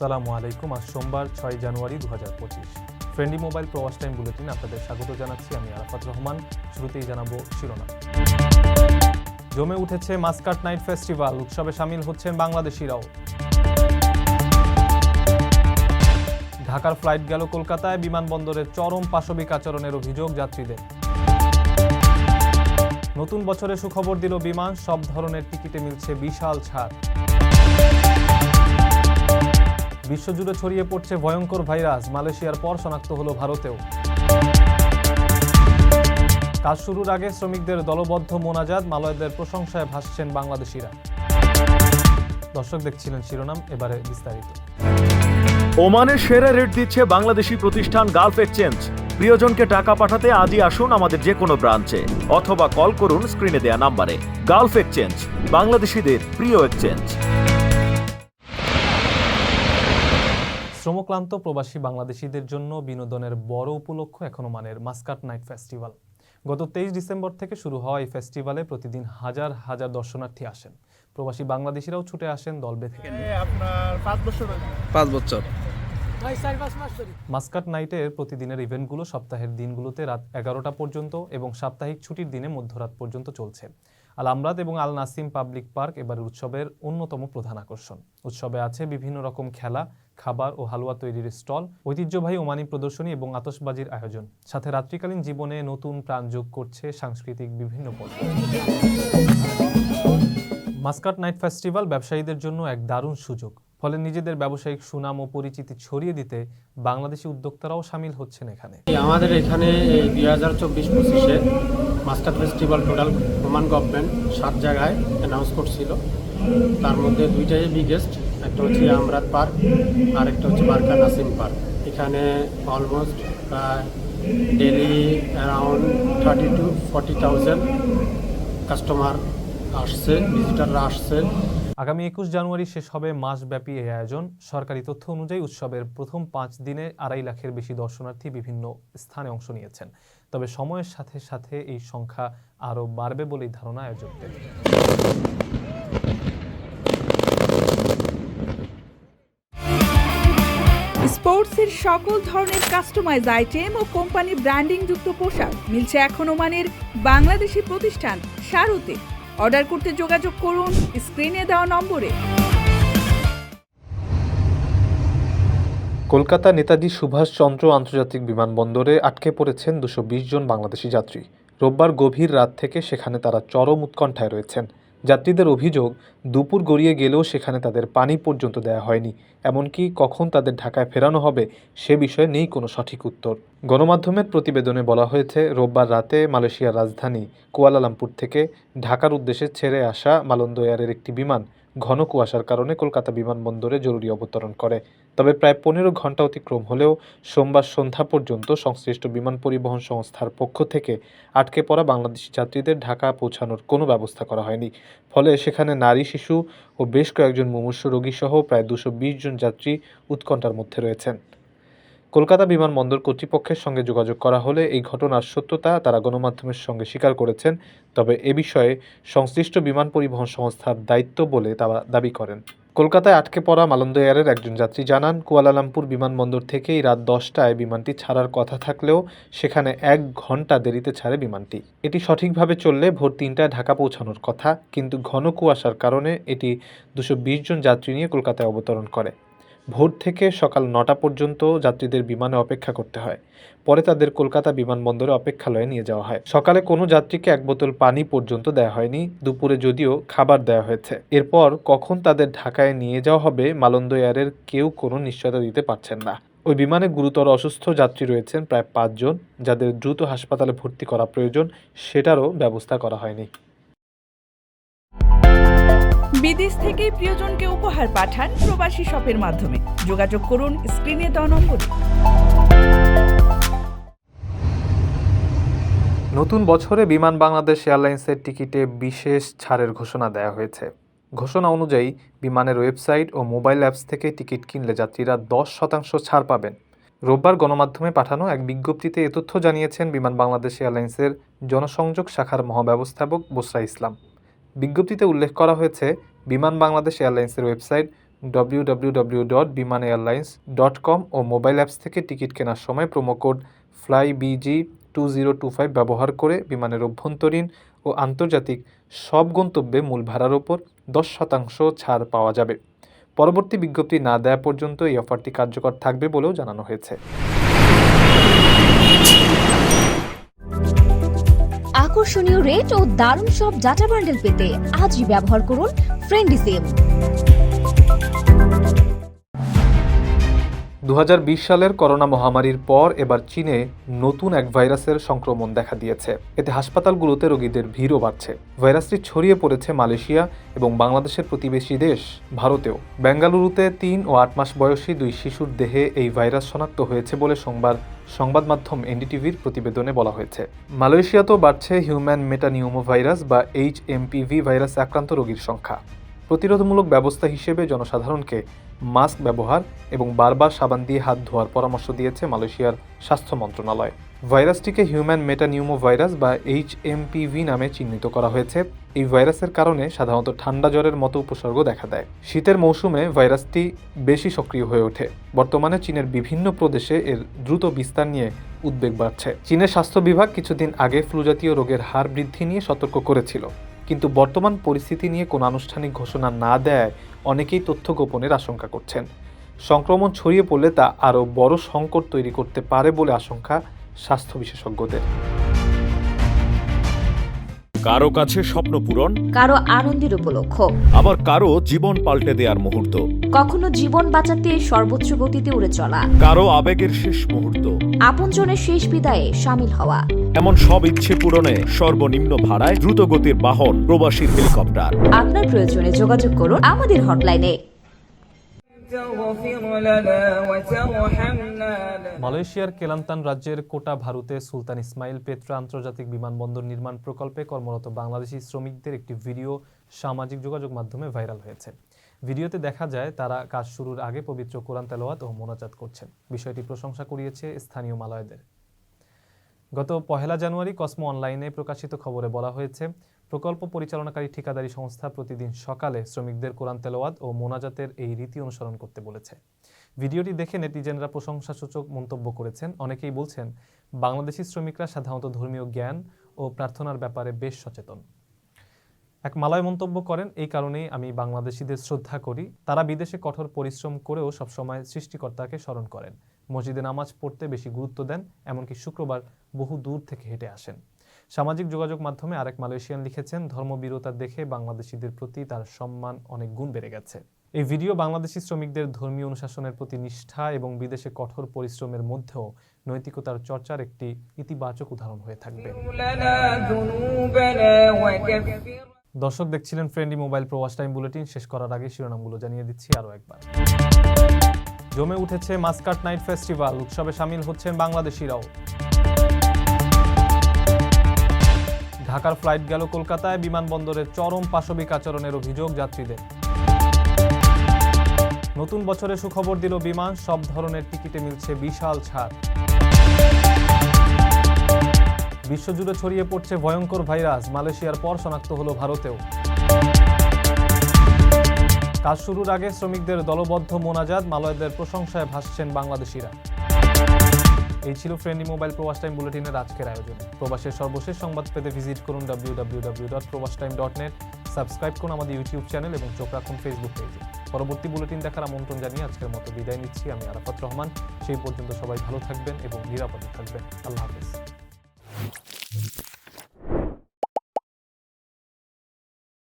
আসসালামু আলাইকুম। আজ সোমবার 6 জানুয়ারি 2025। ফ্রেন্ডলি মোবাইল প্রবাস টাইম বুলেটিনে আপনাদের স্বাগত জানাচ্ছি আমি আরাফাত রহমান। শুরুতেই জানাবো শিরোনাম। জমে উঠেছে মাস্কাট নাইট ফেস্টিভ্যাল, উৎসবে সামিল হচ্ছেন বাংলাদেশিরাও। ঢাকার ফ্লাইট গেল কলকাতায়, বিমানবন্দরে চরম পাশবিক আচরণের অভিযোগ যাত্রীদের। নতুন বছরে সুখবর দিল বিমান, সব ধরনের টিকিটে মিলছে বিশাল ছাড়। বিশ্বজুড়ে ছড়িয়ে পড়ছে ভয়ঙ্কর ভাইরাস, মালয়েশিয়ার পর শনাক্ত হলো ভারতেও। কাজ শুরুর আগে শ্রমিকদের দলবদ্ধ মোনাজাত, মালয়দের প্রশংসায় ভাসছেন বাংলাদেশিরা। দর্শক দেখছিলেন শিরোনাম, এবারে বিস্তারিত। ওমানের সেরা রেট দিচ্ছে বাংলাদেশি প্রতিষ্ঠান গালফ এক্সচেঞ্জ। প্রিয়জনকে টাকা পাঠাতে আজই আসুন আমাদের যে কোনো ব্রাঞ্চে অথবা কল করুন স্ক্রিনে দেয়া নাম্বারে। গালফ এক্সচেঞ্জ, বাংলাদেশিদের প্রিয় এক্সচেঞ্জ। শ্রমক্লান্ত প্রবাসী বাংলাদেশিদের জন্য বিনোদনের বড় উপলক্ষ এখন ওমানের মাস্কাট নাইট ফেস্টিভ্যাল। গত 23 ডিসেম্বর থেকে শুরু হওয়া এই ফেস্টিভ্যালে প্রতিদিন হাজার হাজার দর্শনার্থী আসেন। প্রবাসী বাংলাদেশিরাও ছুটে আসেন দল বেঁধে। পাঁচ বছর মাস্কাট নাইটের প্রতিদিনের ইভেন্টগুলো সপ্তাহের দিনগুলোতে রাত 11টা পর্যন্ত এবং সাপ্তাহিক ছুটির দিনে মধ্যরাত পর্যন্ত চলছে। আল আমরাত এবং আল নাসিম পাবলিক পার্ক এবারের উৎসবের অন্যতম প্রধান আকর্ষণ। উৎসবে আছে বিভিন্ন রকম খেলা, খাবার ও হালুয়া তৈরির স্টল, ঐতিহ্যবাহী ওমানি প্রদর্শনী এবং আতশবাজির আয়োজন। সাথে রাত্রিকালীন জীবনে নতুন প্রাণ যোগ করছে সাংস্কৃতিক বিভিন্ন পর্ব। মাস্কাট নাইট ফেস্টিভ্যাল ব্যবসায়ীদের জন্য এক দারুণ সুযোগ। ফলে নিজেদের ব্যবসায়িক সুনাম ও পরিচিতি ছড়িয়ে দিতে বাংলাদেশি উদ্যোক্তারাও সামিল হচ্ছেন এখানে। আমাদের এখানে 2024-25-এ Muscat festival total Oman government 7 জায়গায় অ্যানাউন্স করছিল। তার মধ্যে দুইটাই বিগেস্ট, একটা হচ্ছে আমরাত পার্ক আর একটা হচ্ছে বারকা নাসিম পার্ক। এখানে অলমোস্ট প্রায় ডেলি অ্যারাউন্ড 30 to 40,000 কাস্টমার আসছে, ভিজিটাররা আসছে। আগামী 21 জানুয়ারি শেষ হবে মাসব্যাপী এই আয়োজন। সরকারি তথ্য অনুযায়ী উৎসবের প্রথম 5 দিনে 2.5 লাখের বেশি দর্শনার্থী বিভিন্ন স্থানে অংশ নিয়েছেন। তবে সময়ের সাথে সাথে এই সংখ্যা আরও বাড়বে বলেই ধারণা আয়োজকদের। স্পোর্টসের সকল ধরনের কাস্টমাইজ আইটেম ও কোম্পানি ব্র্যান্ডিং যুক্ত পোশাক মিলছে এখন ওমানের বাংলাদেশি প্রতিষ্ঠান শারুতে। অর্ডার করতে যোগাযোগ করুন স্ক্রিনে দেওয়া নম্বরে। কলকাতা নেতাজি সুভাষচন্দ্র আন্তর্জাতিক বিমানবন্দরে আটকে পড়েছেন 220 জন বাংলাদেশি যাত্রী। রোববার গভীর রাত থেকে সেখানে তারা চরম উৎকণ্ঠায় রয়েছেন। যাত্রীদের অভিযোগ, দুপুর গড়িয়ে গেলেও সেখানে তাদের পানি পর্যন্ত দেয়া হয়নি। এমনকি কখন তাদের ঢাকায় ফেরানো হবে সে বিষয়ে নেই কোনো সঠিক উত্তর। গণমাধ্যমের প্রতিবেদনে বলা হয়েছে, রোববার রাতে মালয়েশিয়ার রাজধানী কুয়ালালামপুর থেকে ঢাকার উদ্দেশ্যে ছেড়ে আসা মালন্দো এয়ারের একটি বিমান ঘন কুয়াশার কারণে কলকাতা বিমানবন্দরে জরুরি অবতরণ করে। তবে প্রায় 15 ঘন্টা অতিক্রম হলেও সোমবার সন্ধ্যা পর্যন্ত সংশ্লিষ্ট বিমান পরিবহন সংস্থার পক্ষ থেকে আটকে পড়া বাংলাদেশি যাত্রীদের ঢাকা পৌঁছানোর কোনো ব্যবস্থা করা হয়নি। ফলে সেখানে নারী, শিশু ও বেশ কয়েকজন মুমূর্ষু রোগীসহ প্রায় 220 জন যাত্রী উৎকণ্ঠার মধ্যে রয়েছেন। কলকাতা বিমানবন্দর কর্তৃপক্ষের সঙ্গে যোগাযোগ করা হলে এই ঘটনার সত্যতা তারা গণমাধ্যমের সঙ্গে স্বীকার করেছেন। তবে এ বিষয়ে সংশ্লিষ্ট বিমান পরিবহন সংস্থার দায়িত্ব বলে তারা দাবি করেন। কলকাতায় আটকে পড়া মালন্দো এয়ারের একজন যাত্রী জানান, কুয়ালালামপুর বিমানবন্দর থেকেই রাত 10টায় বিমানটি ছাড়ার কথা থাকলেও সেখানে 1 ঘন্টা দেরিতে ছাড়ে বিমানটি। এটি সঠিকভাবে চললে ভোর 3টায় ঢাকা পৌঁছানোর কথা, কিন্তু ঘন কুয়াশার কারণে এটি 220 জন যাত্রী নিয়ে কলকাতায় অবতরণ করে। ভোর থেকে সকাল 9টা পর্যন্ত যাত্রীদের বিমানে অপেক্ষা করতে হয়। পরে তাদের কলকাতা বিমানবন্দরে অপেক্ষালয়ে নিয়ে যাওয়া হয়। সকালে কোনো যাত্রীকে 1 বোতল পানি পর্যন্ত দেওয়া হয়নি। দুপুরে যদিও খাবার দেওয়া হয়েছে। এরপর কখন তাদের ঢাকায় নিয়ে যাওয়া হবে মালন্দো এয়ারের কেউ কোনো নিশ্চয়তা দিতে পারছেন না। ওই বিমানে গুরুতর অসুস্থ যাত্রী রয়েছেন প্রায় 5 জন, যাদের দ্রুত হাসপাতালে ভর্তি করা প্রয়োজন, সেটারও ব্যবস্থা করা হয়নি। বিদেশ থেকে প্রিয়জনকে উপহার পাঠান প্রবাসী শপের মাধ্যমে। যোগাযোগ করুন স্ক্রিনে দেওয়া নম্বরে। নতুন বছরে বিমান বাংলাদেশ এয়ারলাইন্সের টিকিটে বিশেষ ছাড়ের ঘোষণা দেওয়া হয়েছে। ঘোষণা অনুযায়ী বিমানের ওয়েবসাইট ও মোবাইল অ্যাপস থেকে টিকিট কিনলে যাত্রীরা 10% ছাড় পাবেন। রোববার গণমাধ্যমে পাঠানো এক বিজ্ঞপ্তিতে এ তথ্য জানিয়েছেন বিমান বাংলাদেশ এয়ারলাইন্সের জনসংযোগ শাখার মহাব্যবস্থাপক বুসরা ইসলাম। বিজ্ঞপ্তিতে উল্লেখ করা হয়েছে, বিমান বাংলাদেশ এয়ারলাইন্সের ওয়েবসাইট, www.bimanairlines.com ও মোবাইল অ্যাপস থেকে টিকিট কেনার সময় প্রোমোকোড FLYBG2025 ব্যবহার করে বিমানের অভ্যন্তরীণ ও আন্তর্জাতিক সব গন্তব্যে মূল ভাড়ার ওপর 10% ছাড় পাওয়া যাবে। পরবর্তী বিজ্ঞপ্তি না দেওয়া পর্যন্ত এই অফারটি কার্যকর থাকবে বলেও জানানো হয়েছে। আকর্ষণীয় রেট ও দারুণ সব ডাটা বান্ডেল পেতে আজই ব্যবহার করুন ফ্রেন্ডলি সিম। 2020 সালের করোনা মহামারীর পর এবার চীনে নতুন এক ভাইরাসের সংক্রমণ দেখা দিয়েছে। এতে হাসপাতালগুলোতে রোগীদের ভিড়ও বাড়ছে। ভাইরাসটি ছড়িয়ে পড়েছে মালয়েশিয়া এবং বাংলাদেশের প্রতিবেশী দেশ ভারতেও। বেঙ্গালুরুতে 3 ও 8 মাস বয়সী 2 শিশুর দেহে এই ভাইরাস শনাক্ত হয়েছে বলে সংবাদ মাধ্যম এনডিটিভির প্রতিবেদনে বলা হয়েছে। মালয়েশিয়াতেও বাড়ছে হিউম্যান মেটানিউমো ভাইরাস বা HMPV ভাইরাস আক্রান্ত রোগীর সংখ্যা। প্রতিরোধমূলক ব্যবস্থা হিসেবে জনসাধারণকে মাস্ক ব্যবহার এবং বারবার সাবান দিয়ে হাত ধোয়ার পরামর্শ দিয়েছে মালয়েশিয়ার স্বাস্থ্য মন্ত্রণালয়। ভাইরাসটিকে হিউম্যান মেটানিউমো ভাইরাস বা HMPV নামে চিহ্নিত করা হয়েছে। এই ভাইরাসের কারণে সাধারণত ঠান্ডা জ্বরের মতো উপসর্গ দেখা দেয়। শীতের মৌসুমে ভাইরাসটি বেশি সক্রিয় হয়ে ওঠে। বর্তমানে চীনের বিভিন্ন প্রদেশে এর দ্রুত বিস্তার নিয়ে উদ্বেগ বাড়ছে। চীনের স্বাস্থ্য বিভাগ কিছুদিন আগে ফ্লু জাতীয় রোগের হার বৃদ্ধি নিয়ে সতর্ক করেছিল, কিন্তু বর্তমান পরিস্থিতি নিয়ে কোনো আনুষ্ঠানিক ঘোষণা না দেয় অনেকেই তথ্য গোপনের আশঙ্কা করছেন। সংক্রমণ ছড়িয়ে পড়লে তা আরও বড় সংকট তৈরি করতে পারে বলে আশঙ্কা স্বাস্থ্য বিশেষজ্ঞদের। কারো কাছে স্বপ্ন পূরণ, কারো আনন্দের উপলক্ষ, আবার কারো জীবন পাল্টে দেওয়ার মুহূর্ত, কখনো জীবন বাঁচাতে সর্বোচ্চ গতিতে উড়ে চলা, কারো আবেগের শেষ মুহূর্ত, আপনজনের শেষ বিদায়ে শামিল হওয়া। এমন সব ইচ্ছে পূরণে সর্বনিম্ন ভাড়ায় দ্রুত গতির বাহন প্রবাসীর হেলিকপ্টার। আপনার প্রয়োজনে যোগাযোগ করুন আমাদের হটলাইনে। মালয়েশিয়ার কেলান্তান রাজ্যের কোটা ভারুতে সুলতান ইসমাইল পেত্রা আন্তর্জাতিক বিমানবন্দর নির্মাণ প্রকল্পে কর্মরত বাংলাদেশি শ্রমিকদের একটি ভিডিও সামাজিক যোগাযোগ মাধ্যমে ভাইরাল হয়েছে। ভিডিওতে দেখা যায় তারা কাজ শুরুর আগে পবিত্র কোরআন তেলাওয়াত ও মোনাজাত করছেন। বিষয়টি প্রশংসা কুড়িয়েছে স্থানীয় মালয়দের। গত 1 জানুয়ারি কসমো অনলাইনে প্রকাশিত খবরে বলা হয়েছে, প্রকল্প পরিচালনাকারী ঠিকাদারি সংস্থা প্রতিদিন সকালে শ্রমিকদের কোরআন তেলাওয়াত ও মোনাজাতের এই রীতি অনুসরণ করতে বলেছে। ভিডিওটি দেখে নেটিজেনরা প্রশংসাসূচক মন্তব্য করেছেন। অনেকেই বলছেন, বাংলাদেশি শ্রমিকরা সাধারণত ধর্মীয় জ্ঞান ও প্রার্থনার ব্যাপারে বেশ সচেতন। এক মালয় মন্তব্য করেন, এই কারণেই আমি বাংলাদেশিদের শ্রদ্ধা করি। তারা বিদেশে কঠোর পরিশ্রম করেও সবসময় সৃষ্টিকর্তাকে স্মরণ করেন, মসজিদে নামাজ পড়তে বেশি গুরুত্ব দেন, এমনকি শুক্রবার বহু দূর থেকে হেঁটে আসেন। সামাজিক যোগাযোগ মাধ্যমে আরেক মালয়েশিয়ান লিখেছেন, ধর্মবিরতা দেখে বাংলাদেশিদের প্রতি তার সম্মান অনেক গুণ বেড়ে গেছে। এই ভিডিও বাংলাদেশি শ্রমিকদের ধর্মীয় অনুশাসনের প্রতি নিষ্ঠা এবং বিদেশে কঠোর পরিশ্রমের মধ্যেও নৈতিকতার চর্চার একটি ইতিবাচক উদাহরণ হয়ে থাকবে। দর্শক দেখছিলেন ফ্রেন্ডলি মোবাইল প্রবাস টাইম বুলেটিন। শেষ করার আগে শিরোনামগুলো জানিয়ে দিচ্ছি আরও একবার। জমে উঠেছে মাস্কাট নাইট ফেস্টিভ্যাল, উৎসবে সামিল হচ্ছেন বাংলাদেশিরাও। ঢাকার ফ্লাইট গেল কলকাতায়, বিমানবন্দরে চরম পাশবিক আচরণের অভিযোগ যাত্রীদের। নতুন বছরে সুখবর দিল বিমান, সব ধরনের টিকিটে মিলছে বিশাল ছাড়। বিশ্বজুড়ে ছড়িয়ে পড়ছে ভয়ঙ্কর ভাইরাস, মালয়েশিয়ার পর শনাক্ত হলো ভারতেও। কাজ শুরুর আগে শ্রমিকদের দলবদ্ধ মোনাজাত, মালয়দের প্রশংসায় ভাসছেন বাংলাদেশিরা। এই ছিল ফ্রেন্ডলি মোবাইল প্রবাস টাইম বুলেটিনের আজকের আয়োজন। প্রবাসের সর্বশেষ সংবাদ পেতে ভিজিট করুন www.probastime.net। সাবস্ক্রাইব করুন আমাদের ইউটিউব চ্যানেল এবং চোখ রাখুন ফেসবুক পেজে। পরবর্তী বুলেটিন দেখার আমন্ত্রণ জানিয়ে আজকের মতো বিদায় নিচ্ছি। আমি আরাফাত রহমান। সেই পর্যন্ত সবাই ভালো থাকবেন এবং নিরাপদে থাকবেন। আল্লাহ হাফেজ।